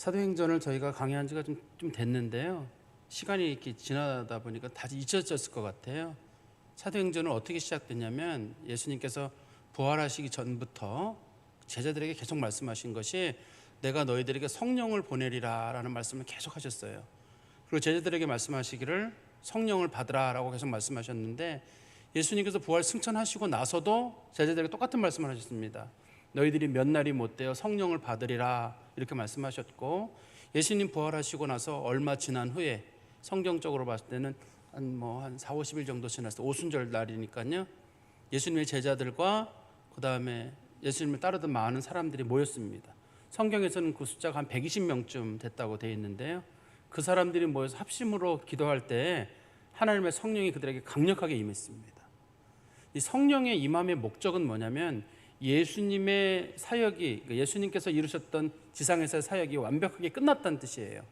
사도행전을 저희가 강의한 지가 좀 됐는데요. 시간이 이렇게 지나다 보니까 다시 잊혀졌을 것 같아요. 사도행전은 어떻게 시작됐냐면 예수님께서 부활하시기 전부터 제자들에게 계속 말씀하신 것이 내가 너희들에게 성령을 보내리라 라는 말씀을 계속 하셨어요. 그리고 제자들에게 말씀하시기를 성령을 받으라 라고 계속 말씀하셨는데, 예수님께서 부활 승천하시고 나서도 제자들에게 똑같은 말씀을 하셨습니다. 너희들이 몇 날이 못되어 성령을 받으리라 이렇게 말씀하셨고, 예수님 부활하시고 나서 얼마 지난 후에 성경적으로 봤을 때는 한 4, 50일 정도 지났어요. 오순절 날이니까요. 예수님의 제자들과 그 다음에 예수님을 따르던 많은 사람들이 모였습니다. 성경에서는 그 숫자가 한 120명쯤 됐다고 되어 있는데요. 그 사람들이 모여서 합심으로 기도할 때 하나님의 성령이 그들에게 강력하게 임했습니다. 이 성령의 임함의 목적은 뭐냐면 예수님의 사역이, 예수님께서 이루셨던 지상에서의 사역이 완벽하게 끝났다는 뜻이에요.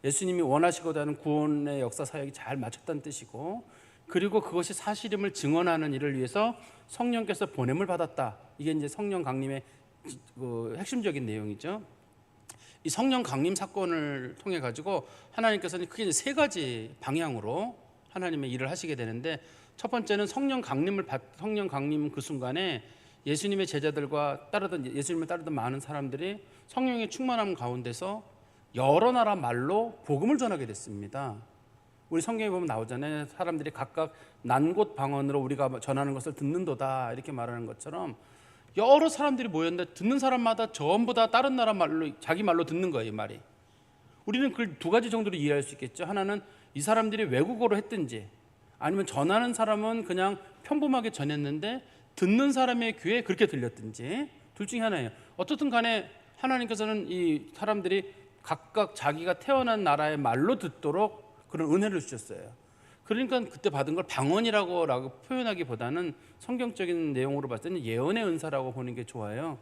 예수님이 원하시고자 하는 구원의 역사 사역이 잘 마쳤다는 뜻이고, 그리고 그것이 사실임을 증언하는 일을 위해서 성령께서 보냄을 받았다. 이게 이제 성령 강림의 핵심적인 내용이죠. 이 성령 강림 사건을 통해 가지고 하나님께서는 크게 세 가지 방향으로 하나님의 일을 하시게 되는데, 첫 번째는 성령 강림 그 순간에 예수님의 제자들과 예수님을 따르던 많은 사람들이 성령의 충만함 가운데서 여러 나라 말로 복음을 전하게 됐습니다. 우리 성경에 보면 나오잖아요. 사람들이 각각 난 곳 방언으로 우리가 전하는 것을 듣는도다 이렇게 말하는 것처럼 여러 사람들이 모였는데 듣는 사람마다 전부 다 다른 나라 말로, 자기 말로 듣는 거예요. 이 말이. 우리는 그걸 두 가지 정도로 이해할 수 있겠죠. 하나는 이 사람들이 외국어로 했든지, 아니면 전하는 사람은 그냥 평범하게 전했는데 듣는 사람의 귀에 그렇게 들렸든지, 둘 중에 하나예요. 어떻든 간에 하나님께서는 이 사람들이 각각 자기가 태어난 나라의 말로 듣도록 그런 은혜를 주셨어요. 그러니까 그때 받은 걸 방언이라고 표현하기보다는 성경적인 내용으로 봤을 때는 예언의 은사라고 보는 게 좋아요.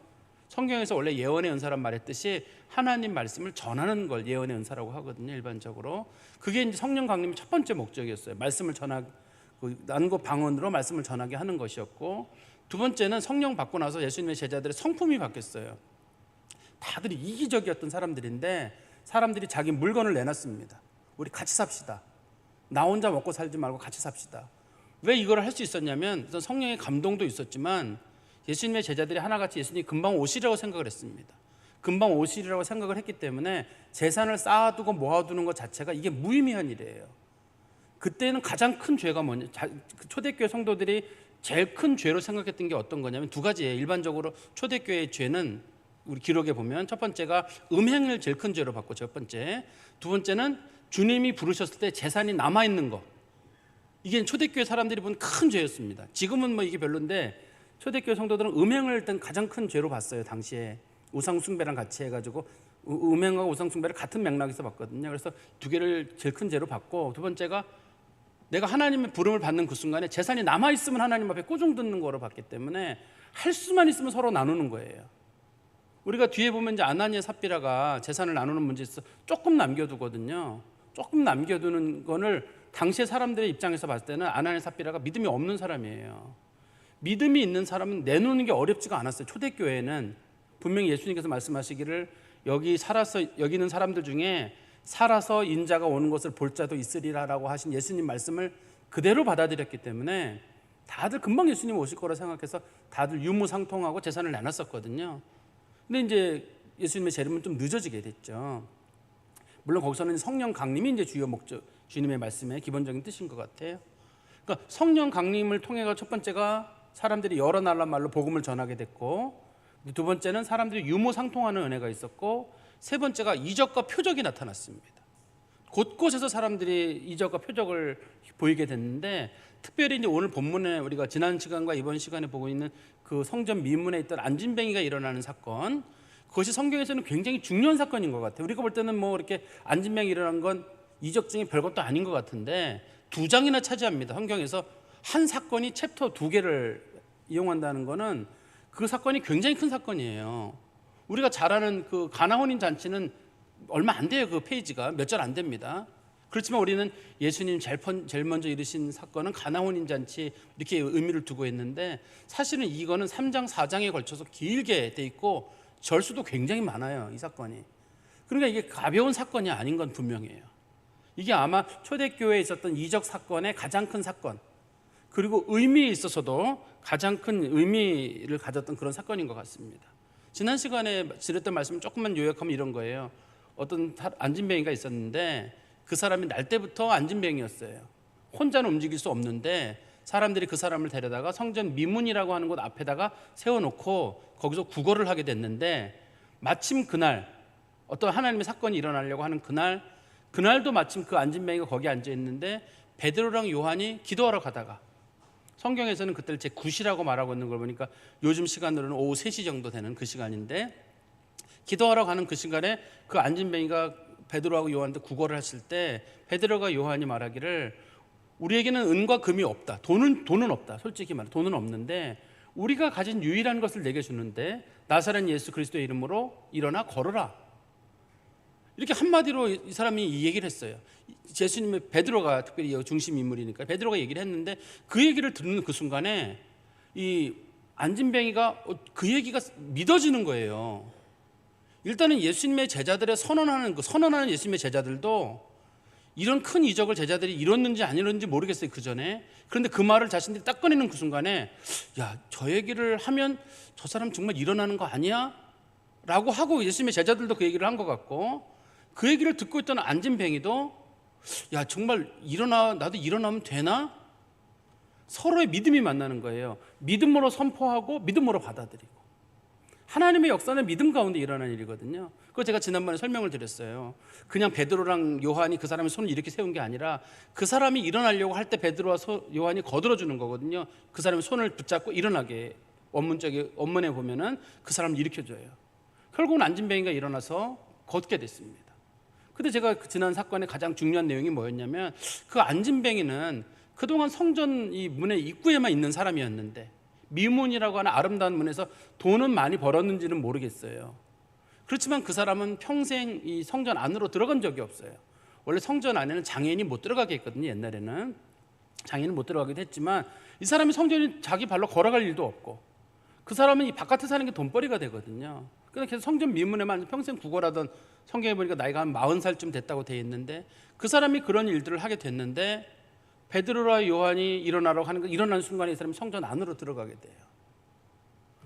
성경에서 원래 예언의 은사란 말했듯이 하나님 말씀을 전하는 걸 예언의 은사라고 하거든요, 일반적으로. 그게 이제 성령 강림의 첫 번째 목적이었어요. 말씀을 난고 방언으로 말씀을 전하게 하는 것이었고, 두 번째는 성령 받고 나서 예수님의 제자들의 성품이 바뀌었어요. 다들 이기적이었던 사람들인데 사람들이 자기 물건을 내놨습니다. 우리 같이 삽시다. 나 혼자 먹고 살지 말고 같이 삽시다. 왜 이걸 할 수 있었냐면, 성령의 감동도 있었지만 예수님의 제자들이 하나같이 예수님이 금방 오시리라고 생각을 했습니다. 금방 오시리라고 생각을 했기 때문에 재산을 쌓아두고 모아두는 것 자체가 이게 무의미한 일이에요. 그때는 가장 큰 죄가 초대교회 성도들이 제일 큰 죄로 생각했던 게 어떤 거냐면 두 가지예요. 일반적으로 초대교회의 죄는 우리 기록에 보면 첫 번째가 음행을 제일 큰 죄로 봤고, 첫 번째. 두 번째는 주님이 부르셨을 때 재산이 남아있는 것. 이게 초대교회 사람들이 본 큰 죄였습니다. 지금은 이게 별론데 초대교회 성도들은 음행을 일단 가장 큰 죄로 봤어요. 당시에 우상숭배랑 같이 해가지고 음행과 우상숭배를 같은 맥락에서 봤거든요. 그래서 두 개를 제일 큰 죄로 봤고, 두 번째가 내가 하나님의 부름을 받는 그 순간에 재산이 남아있으면 하나님 앞에 꾸중 듣는 거로 봤기 때문에 할 수만 있으면 서로 나누는 거예요. 우리가 뒤에 보면 이제 아나니아 삽비라가 재산을 나누는 문제에서 조금 남겨두거든요. 조금 남겨두는 거를 당시의 사람들의 입장에서 봤을 때는 아나니아 삽비라가 믿음이 없는 사람이에요. 믿음이 있는 사람은 내놓는 게 어렵지가 않았어요. 초대교회는 분명히 예수님께서 말씀하시기를 여기 있는 사람들 중에 살아서 인자가 오는 것을 볼 자도 있으리라라고 하신 예수님 말씀을 그대로 받아들였기 때문에 다들 금방 예수님 오실 거라 생각해서 다들 유무상통하고 재산을 나눴었거든요. 근데 이제 예수님의 재림은 좀 늦어지게 됐죠. 물론 거기서는 성령 강림이 이제 주요 목적, 주님의 말씀의 기본적인 뜻인 것 같아요. 그러니까 성령 강림을 통해서 첫 번째가 사람들이 여러 나라 말로 복음을 전하게 됐고, 두 번째는 사람들이 유무상통하는 은혜가 있었고, 세 번째가 이적과 표적이 나타났습니다. 곳곳에서 사람들이 이적과 표적을 보이게 됐는데, 특별히 이제 오늘 본문에 우리가 지난 시간과 이번 시간에 보고 있는 그 성전 미문에 있던 안진뱅이가 일어나는 사건, 그것이 성경에서는 굉장히 중요한 사건인 것 같아요. 우리가 볼 때는 이렇게 안진뱅이 일어난 건 이적 중에 별것도 아닌 것 같은데 2장이나 차지합니다. 성경에서 한 사건이 챕터 2개를 이용한다는 거는 그 사건이 굉장히 큰 사건이에요. 우리가 잘 아는 그 가나 혼인 잔치는 얼마 안 돼요. 그 페이지가 몇 절 안 됩니다. 그렇지만 우리는 예수님 제일 먼저 이루신 사건은 가나 혼인 잔치 이렇게 의미를 두고 있는데, 사실은 이거는 3장 4장에 걸쳐서 길게 돼 있고 절수도 굉장히 많아요. 이 사건이. 그러니까 이게 가벼운 사건이 아닌 건 분명해요. 이게 아마 초대교회에 있었던 이적 사건의 가장 큰 사건, 그리고 의미에 있어서도 가장 큰 의미를 가졌던 그런 사건인 것 같습니다. 지난 시간에 드렸던 말씀을 조금만 요약하면 이런 거예요. 어떤 안진뱅이가 있었는데 그 사람이 날 때부터 안진뱅이였어요. 혼자는 움직일 수 없는데 사람들이 그 사람을 데려다가 성전 미문이라고 하는 곳 앞에다가 세워놓고 거기서 구걸을 하게 됐는데, 마침 그날 어떤 하나님의 사건이 일어나려고 하는 그날도 마침 그 안진뱅이가 거기 앉아 있는데 베드로랑 요한이 기도하러 가다가, 성경에서는 그때를 제9시라고 말하고 있는 걸 보니까 요즘 시간으로는 오후 3시 정도 되는 그 시간인데, 기도하러 가는 그 시간에 그 안진뱅이가 베드로하고 요한한테 구걸을 했을 때 베드로가 요한이 말하기를, 우리에게는 은과 금이 없다. 돈은 없다. 솔직히 말해 돈은 없는데 우리가 가진 유일한 것을 내게 주는데 나사렛 예수 그리스도의 이름으로 일어나 걸어라. 이렇게 한마디로 이 사람이 이 얘기를 했어요. 예수님의 베드로가 특별히 중심 인물이니까 베드로가 얘기를 했는데, 그 얘기를 듣는 그 순간에 이 안진뱅이가 그 얘기가 믿어지는 거예요. 일단은 예수님의 제자들의 선언하는 예수님의 제자들도 이런 큰 이적을 제자들이 이뤘는지 안 이뤘는지 모르겠어요, 그 전에. 그런데 그 말을 자신들이 딱 꺼내는 그 순간에, 야, 저 얘기를 하면 저 사람 정말 일어나는 거 아니야? 라고 하고 예수님의 제자들도 그 얘기를 한 것 같고, 그 얘기를 듣고 있던 안진뱅이도, 야, 정말 나도 일어나면 되나? 서로의 믿음이 만나는 거예요. 믿음으로 선포하고 믿음으로 받아들이고. 하나님의 역사는 믿음 가운데 일어나는 일이거든요. 그거 제가 지난번에 설명을 드렸어요. 그냥 베드로랑 요한이 그 사람의 손을 이렇게 세운 게 아니라 그 사람이 일어나려고 할 때 베드로와 요한이 거들어 주는 거거든요. 그 사람의 손을 붙잡고 일어나게. 원문에 보면은 그 사람을 일으켜줘요. 결국은 안진뱅이가 일어나서 걷게 됐습니다. 근데 제가 지난 사건의 가장 중요한 내용이 뭐였냐면, 그 안진뱅이는 그동안 성전 이 문의 입구에만 있는 사람이었는데, 미문이라고 하는 아름다운 문에서 돈은 많이 벌었는지는 모르겠어요. 그렇지만 그 사람은 평생 이 성전 안으로 들어간 적이 없어요. 원래 성전 안에는 장애인이 못 들어가게 했거든요. 옛날에는 장애인은 못 들어가기도 했지만, 이 사람이 성전에 자기 발로 걸어갈 일도 없고, 그 사람은 이 바깥에 사는 게 돈벌이가 되거든요. 그래서 계속 성전 미문에만 평생 구걸하던, 성경에 보니까 나이가 한 40살쯤 됐다고 돼 있는데, 그 사람이 그런 일들을 하게 됐는데, 베드로와 요한이 일어나라고 하는 거, 일어나는 순간에 이 사람이 성전 안으로 들어가게 돼요.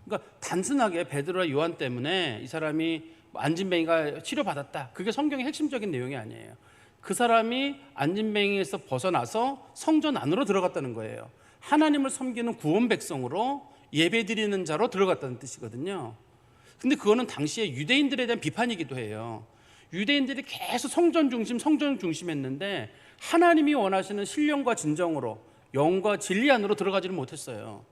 그러니까 단순하게 베드로와 요한 때문에 이 사람이 안진뱅이가 치료받았다, 그게 성경의 핵심적인 내용이 아니에요. 그 사람이 안진뱅이에서 벗어나서 성전 안으로 들어갔다는 거예요. 하나님을 섬기는 구원 백성으로 예배드리는 자로 들어갔다는 뜻이거든요. 근데 그거는 당시에 유대인들에 대한 비판이기도 해요. 유대인들이 계속 성전 중심 했는데 하나님이 원하시는 신령과 진정으로 영과 진리 안으로 들어가지를 못했어요.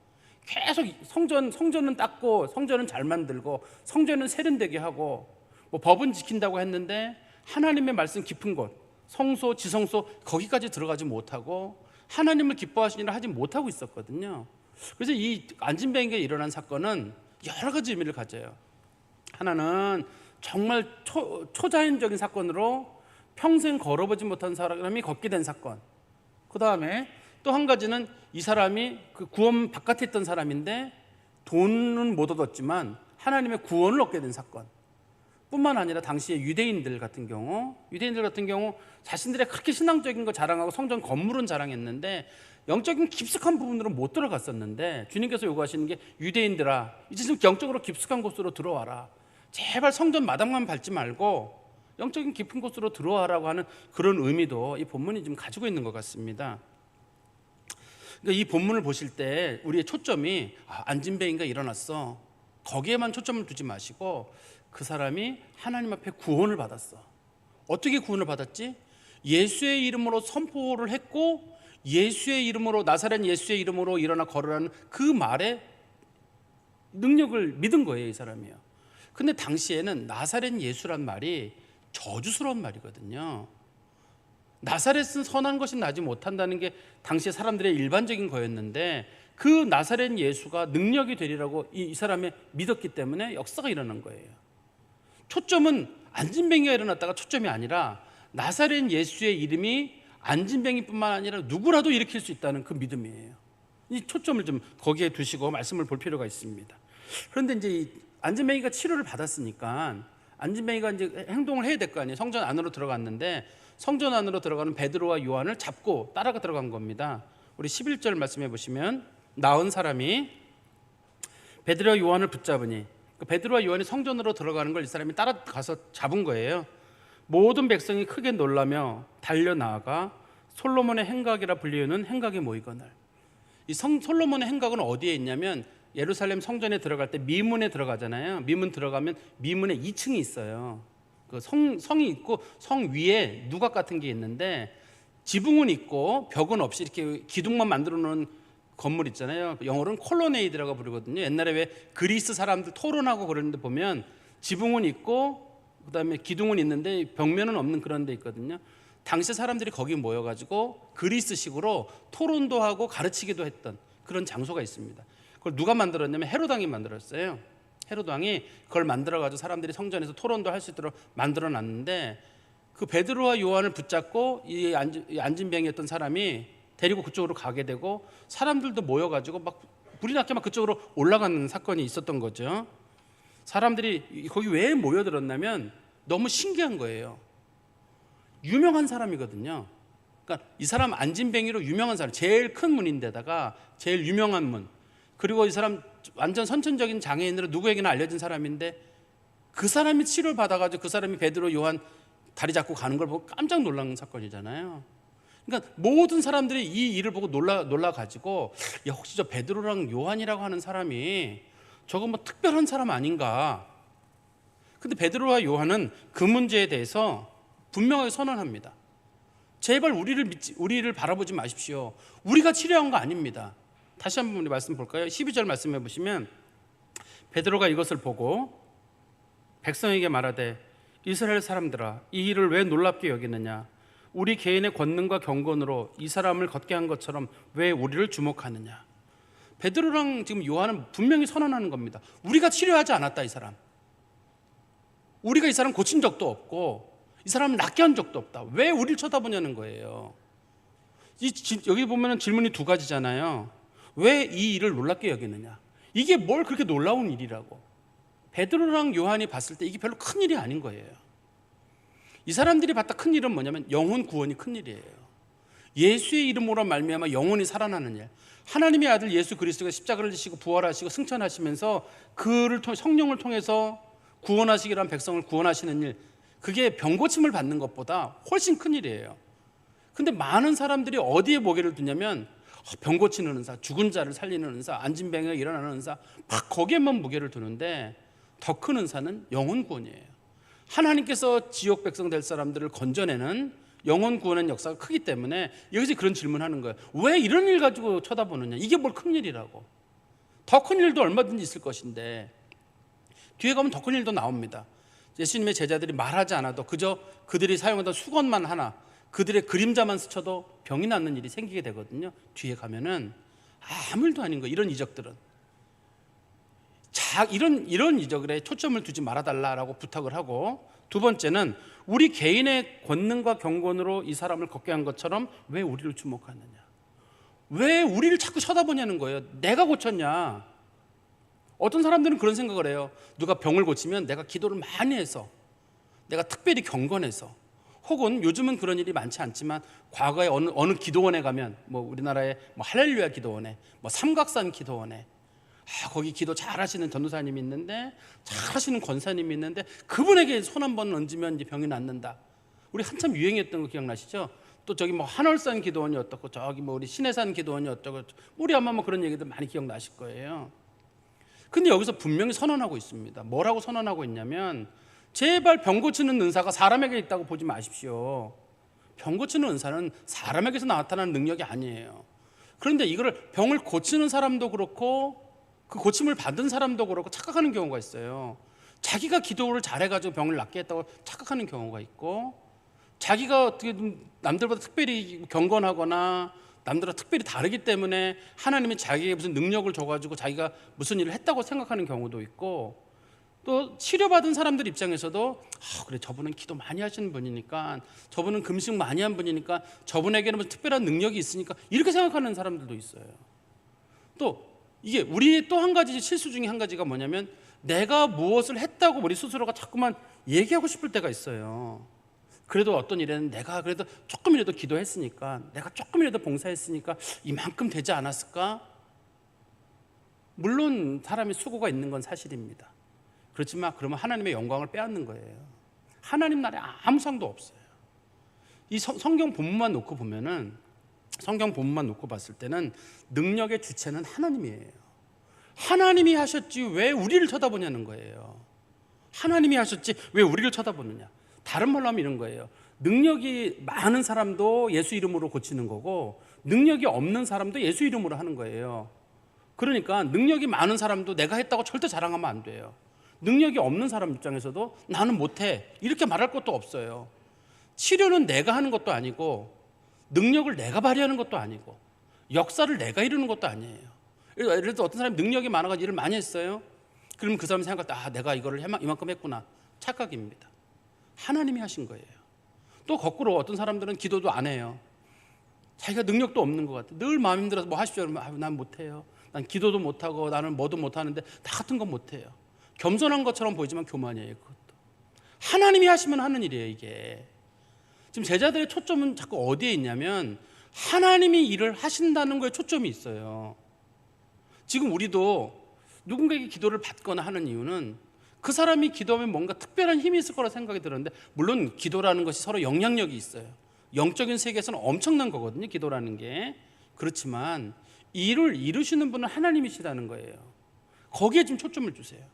계속 성전은 닦고, 성전은 잘 만들고, 성전은 세련되게 하고, 법은 지킨다고 했는데 하나님의 말씀 깊은 곳, 성소, 지성소, 거기까지 들어가지 못하고 하나님을 기뻐하시는 일을 하지 못하고 있었거든요. 그래서 이 안진뱅이가 일어난 사건은 여러 가지 의미를 가져요. 하나는 정말 초자연적인 사건으로 평생 걸어보지 못한 사람이 걷게 된 사건. 그 다음에 또 한 가지는 이 사람이 그 구원 바깥에 있던 사람인데 돈은 못 얻었지만 하나님의 구원을 얻게 된 사건. 뿐만 아니라 당시의 유대인들 같은 경우 자신들의 그렇게 신앙적인 거 자랑하고 성전 건물은 자랑했는데 영적인 깊숙한 부분으로 못 들어갔었는데, 주님께서 요구하시는 게, 유대인들아, 이제 좀 영적으로 깊숙한 곳으로 들어와라. 제발 성전 마당만 밟지 말고 영적인 깊은 곳으로 들어와라고 하는 그런 의미도 이 본문이 좀 가지고 있는 것 같습니다. 그러니까 이 본문을 보실 때 우리의 초점이 안진뱅이가 일어났어, 거기에만 초점을 두지 마시고 그 사람이 하나님 앞에 구원을 받았어. 어떻게 구원을 받았지? 예수의 이름으로 선포를 했고, 예수의 이름으로, 나사렛 예수의 이름으로 일어나 걸으라는 그 말에 능력을 믿은 거예요, 이 사람이요. 근데 당시에는 나사렛 예수란 말이 저주스러운 말이거든요. 나사렛은 선한 것이 나지 못한다는 게 당시의 사람들의 일반적인 거였는데, 그 나사렛 예수가 능력이 되리라고 이 사람이 믿었기 때문에 역사가 일어난 거예요. 초점은 안진뱅이가 일어났다가 초점이 아니라 나사렛 예수의 이름이 안진뱅이뿐만 아니라 누구라도 일으킬 수 있다는 그 믿음이에요. 이 초점을 좀 거기에 두시고 말씀을 볼 필요가 있습니다. 그런데 이제 이 안진뱅이가 치료를 받았으니까 안진뱅이가 이제 행동을 해야 될 거 아니에요. 성전 안으로 들어갔는데 성전 안으로 들어가는 베드로와 요한을 잡고 따라가 들어간 겁니다. 우리 11절 말씀해 보시면 나은 사람이 베드로와 요한을 붙잡으니, 베드로와 요한이 성전으로 들어가는 걸 이 사람이 따라가서 잡은 거예요. 모든 백성이 크게 놀라며 달려 나아가 솔로몬의 행각이라 불리우는 행각에 모이거늘. 이 솔로몬의 행각은 어디에 있냐면 예루살렘 성전에 들어갈 때 미문에 들어가잖아요. 미문 들어가면 미문에 2층이 있어요. 그 성이 있고 성 위에 누각 같은 게 있는데 지붕은 있고 벽은 없이 이렇게 기둥만 만들어 놓은 건물 있잖아요. 영어로는 콜로네이드라고 부르거든요. 옛날에 왜 그리스 사람들 토론하고 그러는데 보면 지붕은 있고 그다음에 기둥은 있는데 벽면은 없는 그런 데 있거든요. 당시 사람들이 거기 모여가지고 그리스식으로 토론도 하고 가르치기도 했던 그런 장소가 있습니다. 그걸 누가 만들었냐면 헤롯 왕이 만들었어요. 헤롯 왕이 그걸 만들어가지고 사람들이 성전에서 토론도 할 수 있도록 만들어놨는데 그 베드로와 요한을 붙잡고 이 안진뱅이였던 사람이 데리고 그쪽으로 가게 되고 사람들도 모여가지고 막 불이 났게 막 그쪽으로 올라가는 사건이 있었던 거죠. 사람들이 거기 왜 모여들었냐면 너무 신기한 거예요. 유명한 사람이거든요. 그러니까 이 사람 안진뱅이로 유명한 사람, 제일 큰 문인데다가 제일 유명한 문, 그리고 이 사람 완전 선천적인 장애인으로 누구에게나 알려진 사람인데 그 사람이 치료를 받아가지고 그 사람이 베드로 요한 다리 잡고 가는 걸 보고 깜짝 놀란 사건이잖아요. 그러니까 모든 사람들이 이 일을 보고 놀라가지고 야, 혹시 저 베드로랑 요한이라고 하는 사람이 저거 뭐 특별한 사람 아닌가. 근데 베드로와 요한은 그 문제에 대해서 분명하게 선언합니다. 제발 우리를 바라보지 마십시오. 우리가 치료한 거 아닙니다. 다시 한번 우리 말씀 볼까요? 12절 말씀해 보시면 베드로가 이것을 보고 백성에게 말하되 이스라엘 사람들아 이 일을 왜 놀랍게 여기느냐. 우리 개인의 권능과 경건으로 이 사람을 걷게 한 것처럼 왜 우리를 주목하느냐. 베드로랑 지금 요한은 분명히 선언하는 겁니다. 우리가 치료하지 않았다. 이 사람, 우리가 이 사람 고친 적도 없고 이 사람을 낫게 한 적도 없다. 왜 우리를 쳐다보냐는 거예요. 여기 보면 질문이 두 가지잖아요. 왜 이 일을 놀랍게 여기느냐. 이게 뭘 그렇게 놀라운 일이라고. 베드로랑 요한이 봤을 때 이게 별로 큰 일이 아닌 거예요. 이 사람들이 봤다 큰 일은 뭐냐면 영혼 구원이 큰 일이에요. 예수의 이름으로 말미암아 영혼이 살아나는 일. 하나님의 아들 예수 그리스도가 십자가를 지시고 부활하시고 승천하시면서 그를 성령을 통해서 구원하시기란 백성을 구원하시는 일, 그게 병고침을 받는 것보다 훨씬 큰 일이에요. 근데 많은 사람들이 어디에 무게를 두냐면 병 고치는 은사, 죽은 자를 살리는 은사, 안진뱅이가 일어나는 은사, 막 거기에만 무게를 두는데 더 큰 은사는 영혼 구원이에요. 하나님께서 지옥 백성 될 사람들을 건져내는 영혼 구원의 역사가 크기 때문에 여기서 그런 질문하는 거예요. 왜 이런 일 가지고 쳐다보느냐. 이게 뭘 큰 일이라고. 더 큰 일도 얼마든지 있을 것인데 뒤에 가면 더 큰 일도 나옵니다. 예수님의 제자들이 말하지 않아도 그저 그들이 사용하던 수건만 하나, 그들의 그림자만 스쳐도 병이 낫는 일이 생기게 되거든요. 뒤에 가면은 아무 일도 아닌 거예요. 이런 이적들은. 이런 이적에 초점을 두지 말아달라고 부탁을 하고, 두 번째는 우리 개인의 권능과 경건으로 이 사람을 걷게 한 것처럼 왜 우리를 주목하느냐. 왜 우리를 자꾸 쳐다보냐는 거예요. 내가 고쳤냐. 어떤 사람들은 그런 생각을 해요. 누가 병을 고치면 내가 기도를 많이 해서, 내가 특별히 경건해서, 혹은 요즘은 그런 일이 많지 않지만 과거에 어느 기도원에 가면, 뭐 우리나라의 뭐 할렐루야 기도원에, 뭐 삼각산 기도원에, 거기 기도 잘하시는 전도사님이 있는데, 잘하시는 권사님이 있는데 그분에게 손 한 번 얹으면 이제 병이 낫는다. 우리 한참 유행했던 거 기억나시죠? 또 저기 뭐 한월산 기도원이 어떻고, 저기 뭐 우리 신해산 기도원이 어떻고, 우리 아마 뭐 그런 얘기들 많이 기억나실 거예요. 근데 여기서 분명히 선언하고 있습니다. 뭐라고 선언하고 있냐면, 제발 병 고치는 은사가 사람에게 있다고 보지 마십시오. 병 고치는 은사는 사람에게서 나타나는 능력이 아니에요. 그런데 이거를 병을 고치는 사람도 그렇고 그 고침을 받은 사람도 그렇고 착각하는 경우가 있어요. 자기가 기도를 잘해가지고 병을 낫게 했다고 착각하는 경우가 있고, 자기가 어떻게 남들보다 특별히 경건하거나 남들과 특별히 다르기 때문에 하나님이 자기에게 무슨 능력을 줘가지고 자기가 무슨 일을 했다고 생각하는 경우도 있고, 또 치료받은 사람들 입장에서도 그래, 저분은 기도 많이 하시는 분이니까, 저분은 금식 많이 한 분이니까, 저분에게는 무슨 특별한 능력이 있으니까, 이렇게 생각하는 사람들도 있어요. 또 이게 우리의 또 한 가지 실수 중에 한 가지가 뭐냐면, 내가 무엇을 했다고 우리 스스로가 자꾸만 얘기하고 싶을 때가 있어요. 그래도 어떤 일에는 내가 그래도 조금이라도 기도했으니까, 내가 조금이라도 봉사했으니까 이만큼 되지 않았을까? 물론 사람이 수고가 있는 건 사실입니다. 그렇지만 그러면 하나님의 영광을 빼앗는 거예요. 하나님 나라에 아무 상도 없어요. 이 성경 본문만 놓고 보면은, 성경 본문만 놓고 봤을 때는 능력의 주체는 하나님이에요. 하나님이 하셨지 왜 우리를 쳐다보냐는 거예요. 하나님이 하셨지 왜 우리를 쳐다보느냐. 다른 말로 하면 이런 거예요. 능력이 많은 사람도 예수 이름으로 고치는 거고, 능력이 없는 사람도 예수 이름으로 하는 거예요. 그러니까 능력이 많은 사람도 내가 했다고 절대 자랑하면 안 돼요. 능력이 없는 사람 입장에서도 나는 못해 이렇게 말할 것도 없어요. 치료는 내가 하는 것도 아니고, 능력을 내가 발휘하는 것도 아니고, 역사를 내가 이루는 것도 아니에요. 예를 들어서 어떤 사람이 능력이 많아가지고 일을 많이 했어요. 그러면 그 사람이 생각할 때 내가 이거를 이만큼 했구나. 착각입니다. 하나님이 하신 거예요. 또 거꾸로 어떤 사람들은 기도도 안 해요. 자기가 능력도 없는 것 같아요. 늘 마음 힘들어서 뭐 하십시오 그러면 난 못해요. 난 기도도 못하고 나는 뭐도 못하는데 다 같은 건 못해요. 겸손한 것처럼 보이지만 교만이에요. 그것도 하나님이 하시면 하는 일이에요. 이게 지금 제자들의 초점은 자꾸 어디에 있냐면 하나님이 일을 하신다는 거에 초점이 있어요. 지금 우리도 누군가에게 기도를 받거나 하는 이유는 그 사람이 기도하면 뭔가 특별한 힘이 있을 거라 생각이 들었는데, 물론 기도라는 것이 서로 영향력이 있어요. 영적인 세계에서는 엄청난 거거든요, 기도라는 게. 그렇지만 일을 이루시는 분은 하나님이시라는 거예요. 거기에 좀 초점을 주세요.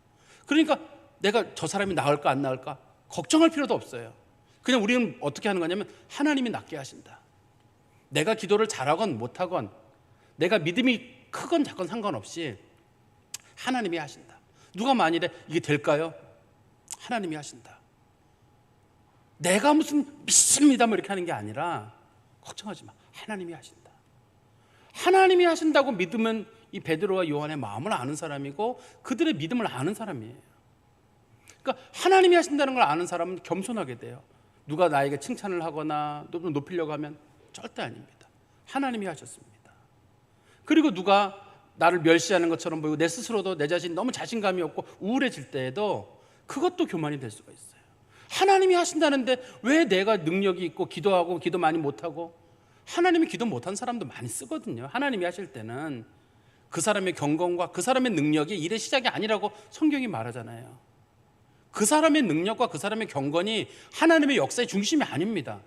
그러니까 내가 저 사람이 나을까 안 나을까 걱정할 필요도 없어요. 그냥 우리는 어떻게 하는 거냐면 하나님이 낫게 하신다. 내가 기도를 잘하건 못하건, 내가 믿음이 크건 작건 상관없이 하나님이 하신다. 누가 만일에 이게 될까요? 하나님이 하신다. 내가 무슨 믿습니다 뭐 이렇게 하는 게 아니라, 걱정하지 마, 하나님이 하신다. 하나님이 하신다고 믿으면 이 베드로와 요한의 마음을 아는 사람이고 그들의 믿음을 아는 사람이에요. 그러니까 하나님이 하신다는 걸 아는 사람은 겸손하게 돼요. 누가 나에게 칭찬을 하거나 높이려고 하면 절대 아닙니다. 하나님이 하셨습니다. 그리고 누가 나를 멸시하는 것처럼 보이고 내 스스로도 내 자신이 너무 자신감이 없고 우울해질 때에도 그것도 교만이 될 수가 있어요. 하나님이 하신다는데 왜 내가 능력이 있고 기도하고 기도 많이 못하고, 하나님이 기도 못한 사람도 많이 쓰거든요. 하나님이 하실 때는 그 사람의 경건과 그 사람의 능력이 일의 시작이 아니라고 성경이 말하잖아요. 그 사람의 능력과 그 사람의 경건이 하나님의 역사의 중심이 아닙니다.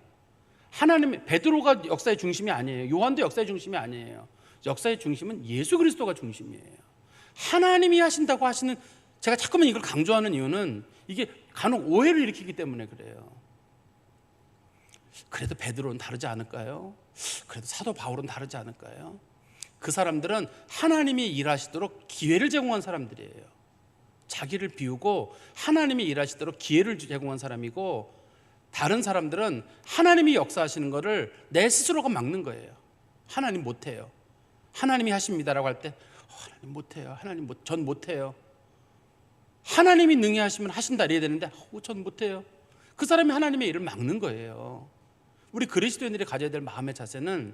베드로가 역사의 중심이 아니에요. 요한도 역사의 중심이 아니에요. 역사의 중심은 예수 그리스도가 중심이에요. 하나님이 하신다고 하시는, 제가 자꾸만 이걸 강조하는 이유는 이게 간혹 오해를 일으키기 때문에 그래요. 그래도 베드로는 다르지 않을까요? 그래도 사도 바울은 다르지 않을까요? 그 사람들은 하나님이 일하시도록 기회를 제공한 사람들이에요. 자기를 비우고 하나님이 일하시도록 기회를 제공한 사람이고, 다른 사람들은 하나님이 역사하시는 것을 내 스스로가 막는 거예요. 하나님 못해요. 하나님이 하십니다라고 할 때 하나님 못해요. 전 못해요. 하나님이 능히 하시면 하신다 이래야 되는데 전 못해요. 그 사람이 하나님의 일을 막는 거예요. 우리 그리스도인들이 가져야 될 마음의 자세는,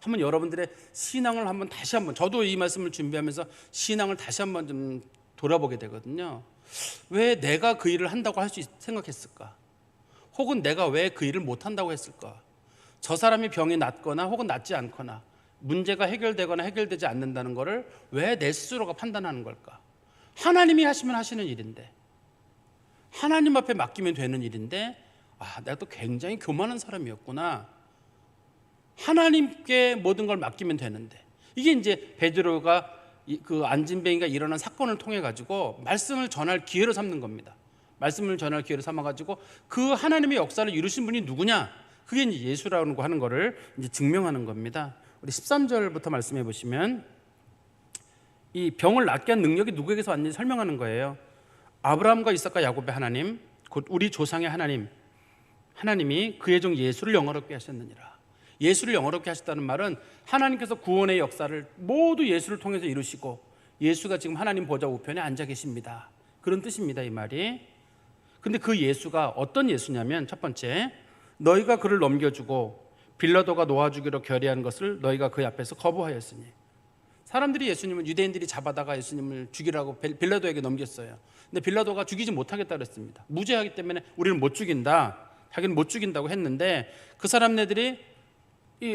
한번 여러분들의 신앙을 한번 다시 한번, 저도 이 말씀을 준비하면서 신앙을 다시 한번 좀 돌아보게 되거든요. 왜 내가 그 일을 한다고 생각했을까? 혹은 내가 왜 그 일을 못한다고 했을까? 저 사람이 병이 낫거나 혹은 낫지 않거나 문제가 해결되거나 해결되지 않는다는 것을 왜 내 스스로가 판단하는 걸까? 하나님이 하시면 하시는 일인데, 하나님 앞에 맡기면 되는 일인데, 내가 또 굉장히 교만한 사람이었구나. 하나님께 모든 걸 맡기면 되는데, 이게 이제 베드로가 그 안진뱅이가 일어난 사건을 통해 가지고 말씀을 전할 기회로 삼는 겁니다. 말씀을 전할 기회로 삼아 가지고 그 하나님의 역사를 이루신 분이 누구냐? 그게 이제 예수라고 하는 것을 이제 증명하는 겁니다. 우리 13절부터 말씀해 보시면 이 병을 낫게 한 능력이 누구에게서 왔는지 설명하는 거예요. 아브라함과 이삭과 야곱의 하나님, 곧 우리 조상의 하나님이 그의 종 예수를 영화롭게 하셨느니라. 예수를 영화롭게 하셨다는 말은 하나님께서 구원의 역사를 모두 예수를 통해서 이루시고 예수가 지금 하나님 보좌 우편에 앉아 계십니다. 그런 뜻입니다, 이 말이. 근데 그 예수가 어떤 예수냐면, 첫 번째, 너희가 그를 넘겨주고 빌라도가 놓아주기로 결의한 것을 너희가 그 앞에서 거부하였으니. 사람들이 예수님을, 유대인들이 잡아다가 예수님을 죽이라고 빌라도에게 넘겼어요. 근데 빌라도가 죽이지 못하겠다 그랬습니다. 무죄하기 때문에 우리는 못 죽인다, 자기는 못 죽인다고 했는데 그 사람네들이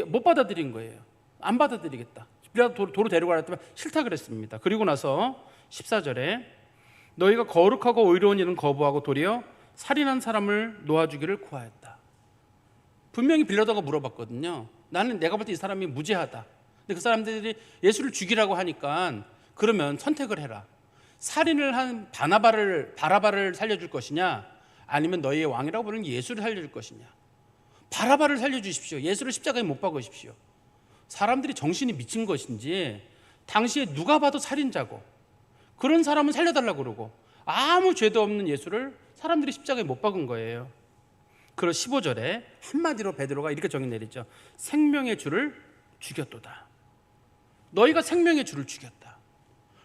못 받아들인 거예요. 안 받아들이겠다. 빌라도 도로 데려가라 했더니 싫다 그랬습니다. 그리고 나서 14절에 너희가 거룩하고 의로운 일은 거부하고 도리어 살인한 사람을 놓아주기를 구하였다. 분명히 빌라도가 물어봤거든요. 나는 내가 볼 때 이 사람이 무죄하다. 근데 그 사람들이 예수를 죽이라고 하니까 그러면 선택을 해라. 살인을 한 바라바를 살려줄 것이냐, 아니면 너희의 왕이라고 부르는 예수를 살려줄 것이냐. 바라바를 살려주십시오. 예수를 십자가에 못 박으십시오. 사람들이 정신이 미친 것인지 당시에 누가 봐도 살인자고 그런 사람은 살려달라고 그러고 아무 죄도 없는 예수를 사람들이 십자가에 못 박은 거예요. 그리고 15절에 한마디로 베드로가 이렇게 정의 내리죠. 생명의 주를 죽였도다. 너희가 생명의 주를 죽였다.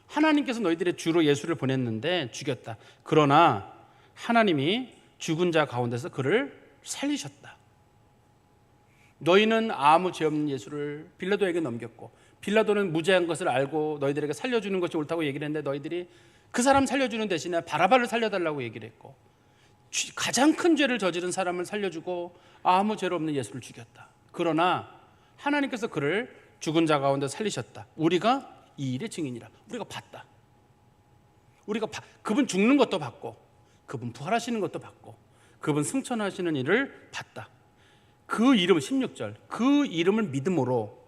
하나님께서 너희들의 주로 예수를 보냈는데 죽였다. 그러나 하나님이 죽은 자 가운데서 그를 살리셨다. 너희는 아무 죄 없는 예수를 빌라도에게 넘겼고 빌라도는 무죄한 것을 알고 너희들에게 살려주는 것이 옳다고 얘기를 했는데 너희들이 그 사람 살려주는 대신에 바라바를 살려달라고 얘기를 했고 가장 큰 죄를 저지른 사람을 살려주고 아무 죄로 없는 예수를 죽였다. 그러나 하나님께서 그를 죽은 자 가운데 살리셨다. 우리가 이 일의 증인이라. 우리가 봤다. 그분 죽는 것도 봤고 그분 부활하시는 것도 봤고 그분 승천하시는 일을 봤다. 그 이름 16절 그 이름을 믿음으로,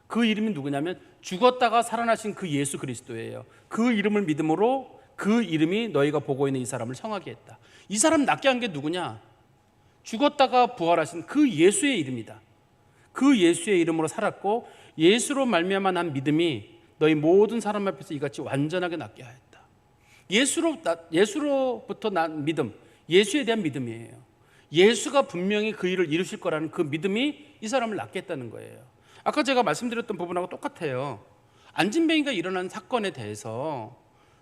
그 이름이 누구냐면 죽었다가 살아나신 그 예수 그리스도예요. 그 이름을 믿음으로 그 이름이 너희가 보고 있는 이 사람을 성하게 했다. 이 사람 낫게 한 게 누구냐? 죽었다가 부활하신 그 예수의 이름이다. 그 예수의 이름으로 살았고 예수로 말미암아 난 믿음이 너희 모든 사람 앞에서 이같이 완전하게 낫게 하였다. 예수로부터 난 믿음, 예수에 대한 믿음이에요. 예수가 분명히 그 일을 이루실 거라는 그 믿음이 이 사람을 낫게 했다는 거예요. 아까 제가 말씀드렸던 부분하고 똑같아요. 안진뱅이가 일어난 사건에 대해서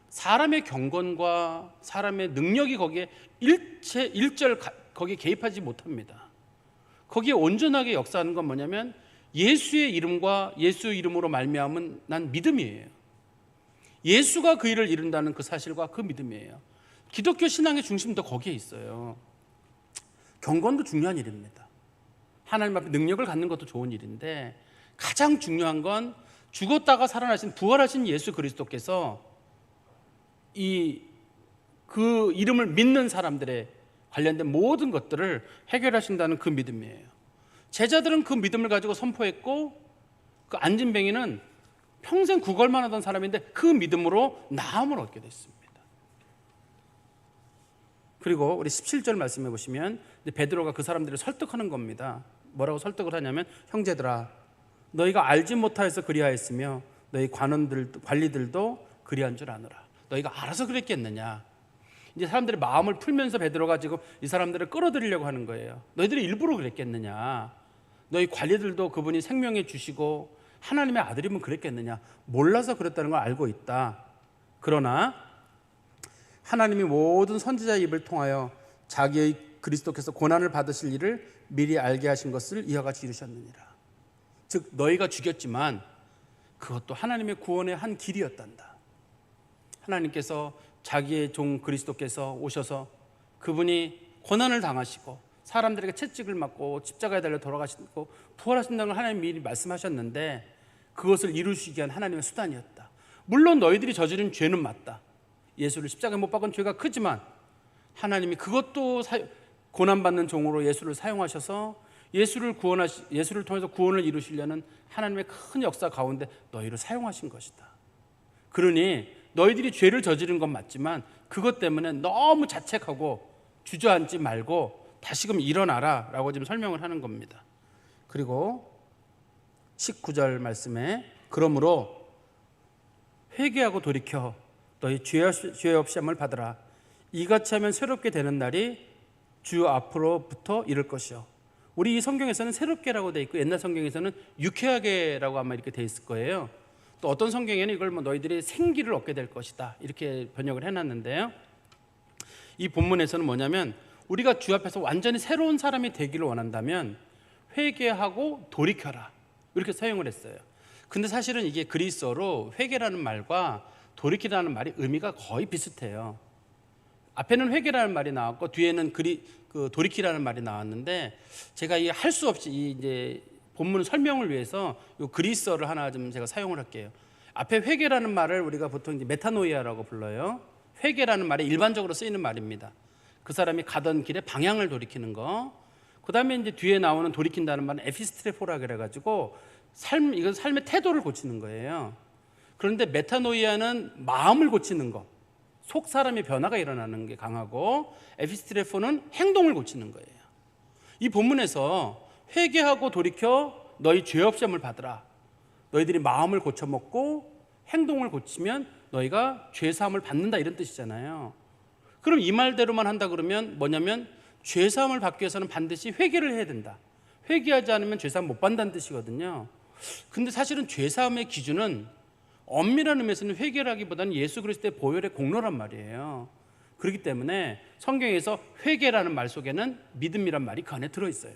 사람의 경건과 사람의 능력이 거기에 일절 거기에 개입하지 못합니다. 거기에 온전하게 역사하는 건 뭐냐면 예수의 이름과 예수 이름으로 말미암은 난 믿음이에요. 예수가 그 일을 이룬다는 그 사실과 그 믿음이에요. 기독교 신앙의 중심도 거기에 있어요. 경건도 중요한 일입니다. 하나님 앞에 능력을 갖는 것도 좋은 일인데 가장 중요한 건 죽었다가 살아나신 부활하신 예수 그리스도께서 그 이름을 믿는 사람들의 관련된 모든 것들을 해결하신다는 그 믿음이에요. 제자들은 그 믿음을 가지고 선포했고 그 안진뱅이는 평생 구걸만 하던 사람인데 그 믿음으로 나음을 얻게 됐습니다. 그리고 우리 17절 말씀해 보시면 베드로가 그 사람들을 설득하는 겁니다. 뭐라고 설득을 하냐면 형제들아 너희가 알지 못하여서 그리하였으며 너희 관리들도 그리한 줄 아노라. 너희가 알아서 그랬겠느냐. 이제 사람들의 마음을 풀면서 베드로가 지금 이 사람들을 끌어들이려고 하는 거예요. 너희들이 일부러 그랬겠느냐. 너희 관리들도 그분이 생명해 주시고 하나님의 아들이면 그랬겠느냐. 몰라서 그랬다는 걸 알고 있다. 그러나 하나님이 모든 선지자의 입을 통하여 자기의 그리스도께서 고난을 받으실 일을 미리 알게 하신 것을 이와 같이 이루셨느니라. 즉 너희가 죽였지만 그것도 하나님의 구원의 한 길이었단다. 하나님께서 자기의 종 그리스도께서 오셔서 그분이 고난을 당하시고 사람들에게 채찍을 맞고 십자가에 달려 돌아가시고 부활하신다는 걸 하나님이 미리 말씀하셨는데 그것을 이루시기 위한 하나님의 수단이었다. 물론 너희들이 저지른 죄는 맞다. 예수를 십자가에 못 박은 죄가 크지만 하나님이 그것도 고난받는 종으로 예수를 사용하셔서 예수를 통해서 구원을 이루시려는 하나님의 큰 역사 가운데 너희를 사용하신 것이다. 그러니 너희들이 죄를 저지른 건 맞지만 그것 때문에 너무 자책하고 주저앉지 말고 다시금 일어나라 라고 지금 설명을 하는 겁니다. 그리고 19절 말씀에 그러므로 회개하고 돌이켜 너희 죄 없이 함을 받으라. 이같이 하면 새롭게 되는 날이 주 앞으로부터 이를 것이요. 우리 이 성경에서는 새롭게라고 돼 있고 옛날 성경에서는 유쾌하게라고 아마 이렇게 돼 있을 거예요. 또 어떤 성경에는 이걸 너희들이 생기를 얻게 될 것이다 이렇게 번역을 해놨는데요. 이 본문에서는 뭐냐면 우리가 주 앞에서 완전히 새로운 사람이 되기를 원한다면 회개하고 돌이켜라 이렇게 사용을 했어요. 근데 사실은 이게 그리스어로 회개라는 말과 돌이키라는 말이 의미가 거의 비슷해요. 앞에는 회개라는 말이 나왔고 뒤에는 돌이키라는 말이 나왔는데, 제가 이 할 수 없이 이제 본문 설명을 위해서 이 그리스어를 하나 좀 제가 사용을 할게요. 앞에 회개라는 말을 우리가 보통 이제 메타노이아라고 불러요. 회개라는 말이 일반적으로 쓰이는 말입니다. 그 사람이 가던 길에 방향을 돌이키는 거. 그다음에 이제 뒤에 나오는 돌이킨다는 말은 에피스트레포라 그래가지고 이건 삶의 태도를 고치는 거예요. 그런데 메타노이아는 마음을 고치는 거, 속 사람의 변화가 일어나는 게 강하고, 에피스트레포는 행동을 고치는 거예요. 이 본문에서 회개하고 돌이켜 너희 죄 없음을 받으라. 너희들이 마음을 고쳐먹고 행동을 고치면 너희가 죄 사함을 받는다, 이런 뜻이잖아요. 그럼 이 말대로만 한다 그러면 뭐냐면 죄 사함을 받기 위해서는 반드시 회개를 해야 된다. 회개하지 않으면 죄 사함 못 받는다는 뜻이거든요. 근데 사실은 죄 사함의 기준은 엄밀한 의미에서는 회개라기보다는 예수 그리스도의 보혈의 공로란 말이에요. 그렇기 때문에 성경에서 회개라는 말 속에는 믿음이란 말이 그 안에 들어있어요.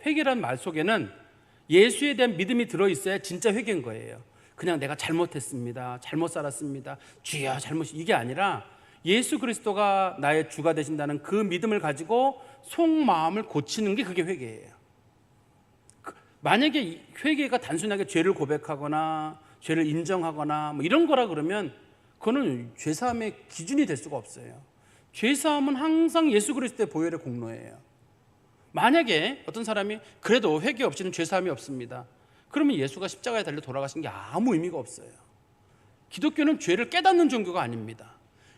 회개라는 말 속에는 예수에 대한 믿음이 들어있어야 진짜 회개인 거예요. 그냥 내가 잘못했습니다, 잘못 살았습니다, 주여 잘못, 이게 아니라 예수 그리스도가 나의 주가 되신다는 그 믿음을 가지고 속마음을 고치는 게 그게 회개예요. 만약에 회개가 단순하게 죄를 고백하거나 죄를 인정하거나 뭐 이런 거라 그러면 그거는 죄사함의 기준이 될 수가 없어요. 죄사함은 항상 예수 그리스도의 보혈의 공로예요. 만약에 어떤 사람이 그래도 회개 없이는 죄사함이 없습니다, 그러면 예수가 십자가에 달려 돌아가신 게 아무 의미가 없어요. 기독교는 죄를 깨닫는 종교가 아닙니다.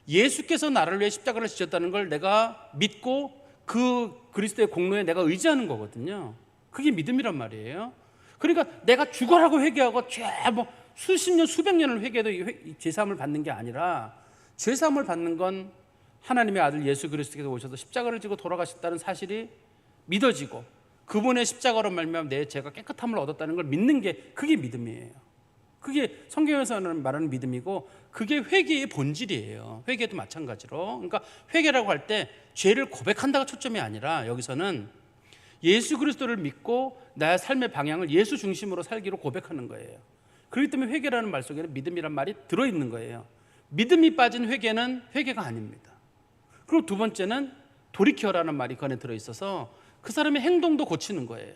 예수께서 나를 위해 십자가를 지셨다는 걸 내가 믿고 그 그리스도의 공로에 내가 의지하는 거거든요. 그게 믿음이란 말이에요. 그러니까 내가 죽어라고 회개하고 수십 년 수백 년을 회개해도 죄사함을 받는 게 아니라, 죄사함을 받는 건 하나님의 아들 예수 그리스도께서 오셔서 십자가를 지고 돌아가셨다는 사실이 믿어지고 그분의 십자가로 말미암아 내 죄가 깨끗함을 얻었다는 걸 믿는 게, 그게 믿음이에요. 그게 성경에서는 말하는 믿음이고, 그게 회개의 본질이에요. 회개도 마찬가지로. 그러니까 회개라고 할 때 죄를 고백한다가 초점이 아니라 여기서는 예수 그리스도를 믿고 나의 삶의 방향을 예수 중심으로 살기로 고백하는 거예요. 그렇기 때문에 회개라는 말 속에는 믿음이란 말이 들어있는 거예요. 믿음이 빠진 회개는 회개가 아닙니다. 그리고 두 번째는 돌이켜라는 말이 그 안에 들어있어서 그 사람의 행동도 고치는 거예요.